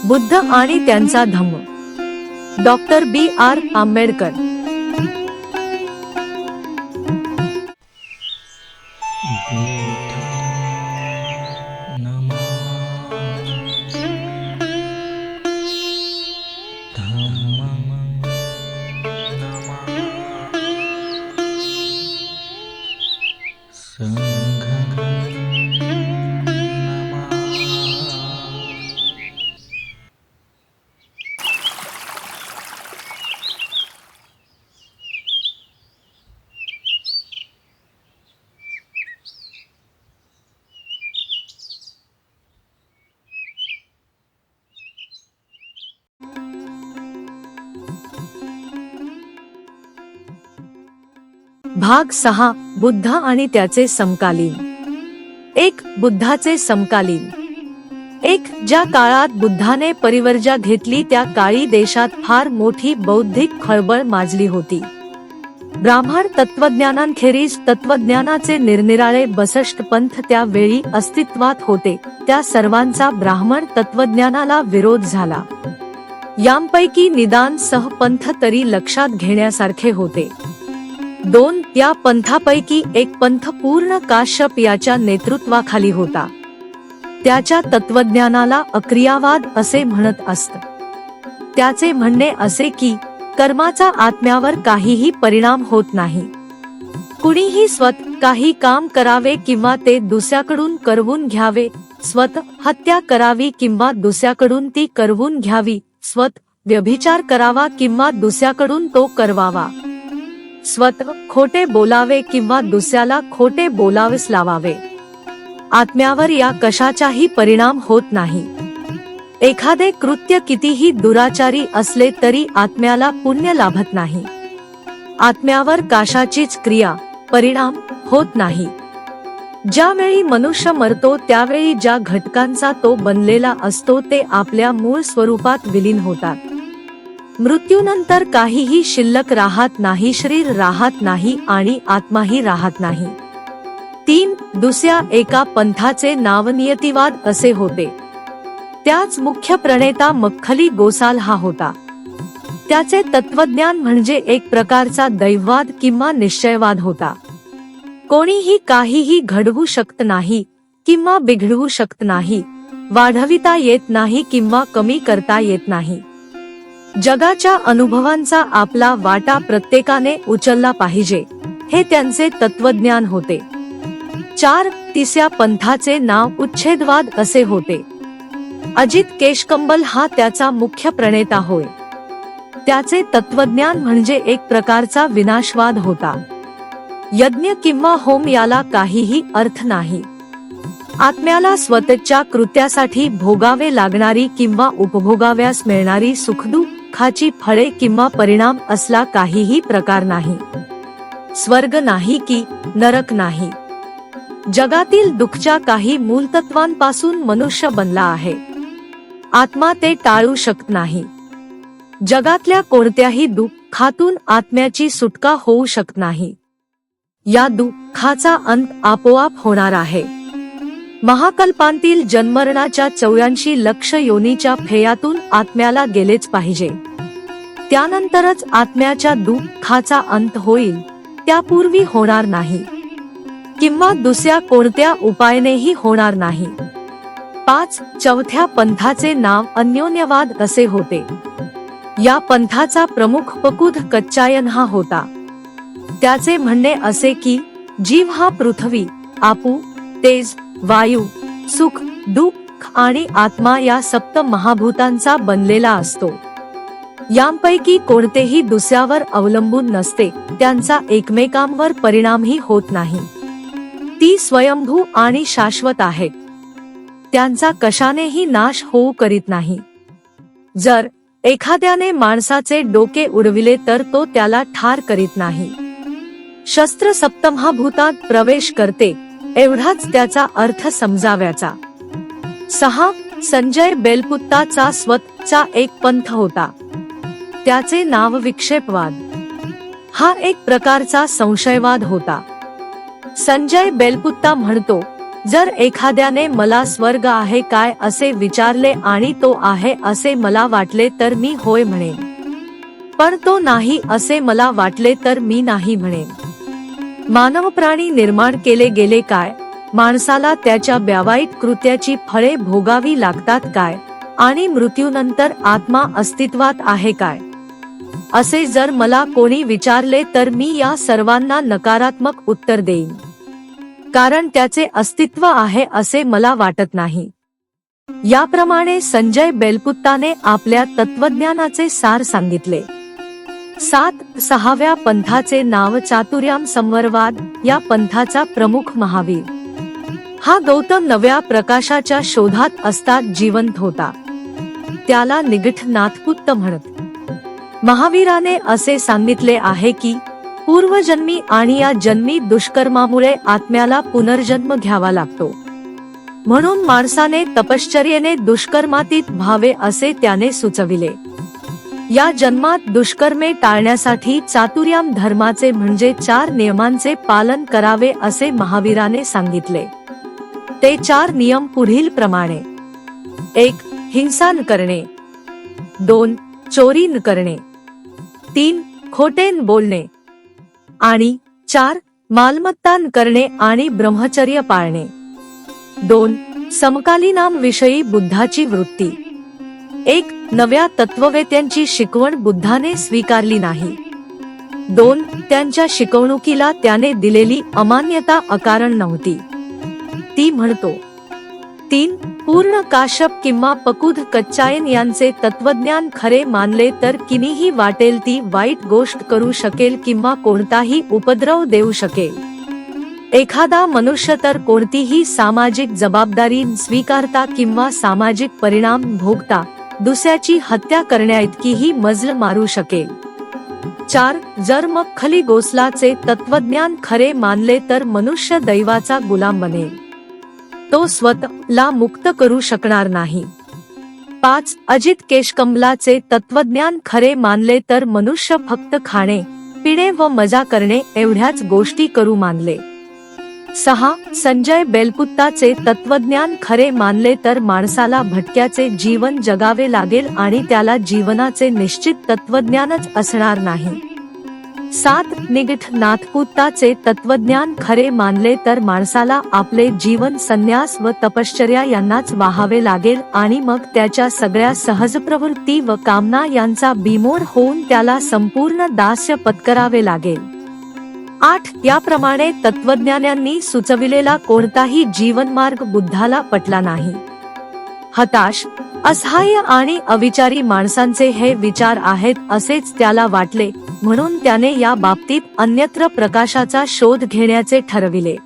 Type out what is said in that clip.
बुद्ध आणि त्यांचा धम्म. Doctor B.R. Ambedkar. भाग 6. बुद्ध आणि त्याचे समकालीन. 1. बुद्धाचे समकालीन. 1. ज्या काळात बुद्धाने परिवर्जा घेतली त्या काळी देशात फार मोठी बौद्धिक खळबळ माजली होती. ब्राह्मण तत्वज्ञानांखेरीज तत्वज्ञानाचे निरनिराळे 62 पंथ त्या वेळी अस्तित्वात होते. त्या सर्वांचा ब्राह्मण तत्वज्ञानाला विरोध झाला. यांपैकी निदान सहपंथ तरी लक्षात घेण्यासारखे होते. 2. त्या पंथापैकी एक पंथ पूर्ण काश्यप याच्या नेतृत्वाखाली होता. त्याच्या तत्वज्ञानाला अक्रियावाद असे म्हणत असत. त्याचे म्हणणे असे की कर्माचा आत्म्यावर काहीही परिणाम होत नाही. कुणीही स्वतः काही काम करावे किंवा ते दुसऱ्याकडून करवून घ्यावे, स्वतः हत्या करावी किंवा दुसऱ्याकडून ती करवून घ्यावी, स्वतः व्यभिचार करावा किंवा दुसऱ्याकडून तो करवावा, स्वतः खोटे बोलावे किंवा दुसऱ्याला खोटे बोलावेस लावावे, आत्म्यावर या कशाचाही परिणाम होत नाही. एखादे कृत्य कितीही दुराचारी असले तरी आत्म्याला पुण्य लाभत नाही. आत्म्यावर कशाचीच क्रिया परिणाम होत नाही. ज्यावेळी मनुष्य मरतो त्यावेळी ज्या घटकांचा तो बनलेला असतो ते आपल्या मूळ स्वरूपात विलीन होतात. मृत्यूनंतर काहीही शिल्लक राहत नाही, शरीर राहत नाही आणि आत्माही राहत नाही. 3. दुसऱ्या एका पंथाचे नाव नियतिवाद असे होते. त्याच मुख्य प्रणेता मक्खली गोसाल हा होता. त्याचे तत्वज्ञान म्हणजे एक प्रकारचा दैववाद किंवा निश्चयवाद होता. कोणीही काहीही घडवू शकत नाही किंवा बिघडवू शकत नाही, वाढविता येत नाही किंवा कमी करता येत नाही. जगाच्या अनुभवांचा आपला वाटा प्रत्येकाने उचलला पाहिजे, हे त्यांचे तत्वज्ञान होते. 4. तिसऱ्या पंथाचे नाव उच्छेदवाद असे होते. अजित केशकंबल हा त्याचा मुख्य प्रणेता होय. त्याचे तत्वज्ञान म्हणजे एक प्रकारचा विनाशवाद होता. यज्ञ किंवा होम याला काहीही अर्थ नाही. आत्म्याला स्वतःच्या कृत्यासाठी भोगावे लागणारी किंवा उपभोगाव्यास मिळणारी सुखदुःखाची फळे किंवा परिणाम असला काहीही प्रकार नाही. स्वर्ग नाही की नरक नाही. जगातील दुःखच्या काही मूलतत्वांपासून मनुष्य बनला आहे. आत्मा ते टाळू शकत नाही. जगातल्या कोणत्याही दुःखातून आत्म्याची सुटका होऊ शकत नाही. या दुःखाचा अंत आपोआप होणार आहे. महाकल्पांतील जन्मरणाच्या 84 लक्ष योनीच्या फेयातून आत्म्याला गेलेच पाहिजे. त्यानंतरच आत्म्याच्या दुःखाचा अंत होईल. त्यापूर्वी होणार नाही किंवा दुसऱ्या कोणत्या उपायानेही होणार नाही. 5. चौथ्या पंथाचे नाव अन्योन्यवाद असे होते. या पंथाचा प्रमुख पकुध कच्चायन हा होता. त्याचे म्हणणे असे की जीव हा पृथ्वी, आपू, तेज, वायू, सुख, दुःख आणि आत्मा या सप्त महाभूतांचा बनलेला असतो. यांपैकी कोणतेही दुसऱ्यावर अवलंबून नसते. त्यांचा एकमेकांवर परिणामही होत नाही. ती स्वयंभू आणि शाश्वत आहेत. त्यांचा कशानेही नाश होऊ करीत नाही. जर एखाद्याने माणसाचे डोके उडविले तर तो त्याला ठार करीत नाही. शस्त्र सप्तमहाभूतात प्रवेश करते, एवढाच त्याचा अर्थ समजाव्याचा. 6. संजय बेलपुत्ताचा स्वतःचा एक पंथ होता. त्याचे नाव विक्षेपवाद. हा एक प्रकारचा संशयवाद होता. संजय बेलपुत्ता म्हणतो जर एखाद्याने मला स्वर्ग आहे काय असे विचारले आणि तो आहे असे मला वाटले तर मी होय म्हणेन, पण तो नाही असे मला वाटले तर मी नाही म्हणेन। मानव प्राणी निर्माण केले गेले काय? माणसाला त्याच्या व्यावहारिक कृत्याची फळे भोगावी लागतात काय? आणि मृत्यूनंतर आत्मा अस्तित्वात आहे काय? असे जर मला कोणी विचारले तर मी या सर्वांना नकारात्मक उत्तर देईन, कारण त्याचे अस्तित्व आहे असे मला वाटत नाही। याप्रमाणे संजय बेलपुत्ताने आपल्या तत्वज्ञानाचे सार सांगितले। 6व्या पंथाचे नाव चातुर्याम संवरवाद। या पंथाचा प्रमुख महावीर हा गौतम नव्या प्रकाशाच्या शोधात असतात जिवंत होता, त्याला निगठ नाथपुत्त म्हणत। महावीराने असे सांगितले आहे की पूर्वजन्मी आणि या जन्मी दुष्कर्मामुळे आत्म्याला पुनर्जन्म घ्यावा लागतो, म्हणून माणसाने तपश्चर्येने दुष्कर्मातीत व्हावे असे त्याने सुचविले। या जन्मात दुष्कर्मे टाळण्यासाठी चातुर्याम धर्माचे म्हणजे 4 नियमांचे पालन करावे असे महावीराने सांगितले। ते 4 नियम पुढील प्रमाणे: 1. हिंसा न करणे, 2. चोरी न करणे, 3. खोटे न बोलणे आणि 4. मालमत्ता न करणे आणि ब्रह्मचर्य पाळणे। 2. समकालीनाम विषयी बुद्धाची वृत्ती। 1. नव्या तत्ववेत्यांची शिकवण बुद्धाने स्वीकारली नाही। 2. त्यांच्या शिकवणुकीला त्याने दिलेली अमान्यता अकारण नव्हती, ती म्हणतो। 3. पूर्ण काश्यप किंवा पकुध कच्चायन यांचे तत्वज्ञान खरे मानले तर किनीही वाटेल ती वाईट गोष्ट करू शकेल किंवा कोणताही उपद्रव देऊ शकेल। एखादा मनुष्य तर कोणतीही सामाजिक जबाबदारी स्वीकारता किंवा सामाजिक परिणाम भोगता दुसऱ्याची हत्या करण्याइतकीही मजल मारू शकेल। 4. जर मग खलीगोसलाचे तत्वज्ञान खरे मानले तर मनुष्य दैवाचा गुलाम बनेल, तो स्वतःला मुक्त करू शकणार नाही। 5. अजित केशकंबलाचे तत्वज्ञान खरे मानले तर मनुष्य फक्त खाणे पिणे व मजा करणे एवढ्याच गोष्टी करू मानले। 6. संजय बेलपुत्ताचे तत्वज्ञान खरे मानले तर माणसाला भटक्याचे जीवन जगावे लागेल आणि त्याला जीवनाचे निश्चित तत्वज्ञानच असणार नाही। 7. निगठ नाथपुत्ताचे तत्वज्ञान खरे मानले तर माणसाला आपले जीवन संन्यास व तपश्चर्या यांनाच वाहावे लागेल आणि मग त्याच्या सगळ्या सहज प्रवृत्ती व कामना यांचा बिमोड होऊन त्याला संपूर्ण दास्य पत्करावे लागेल। 8. याप्रमाणे तत्वज्ञान्यांनी सुचविलेला कोणताही जीवनमार्ग बुद्धाला पटला नाही। हताश, असहाय्य आणि अविचारी माणसांचे हे विचार आहेत असेच त्याला वाटले, म्हणून त्याने या बाबतीत अन्यत्र प्रकाशाचा शोध घेण्याचे ठरविले।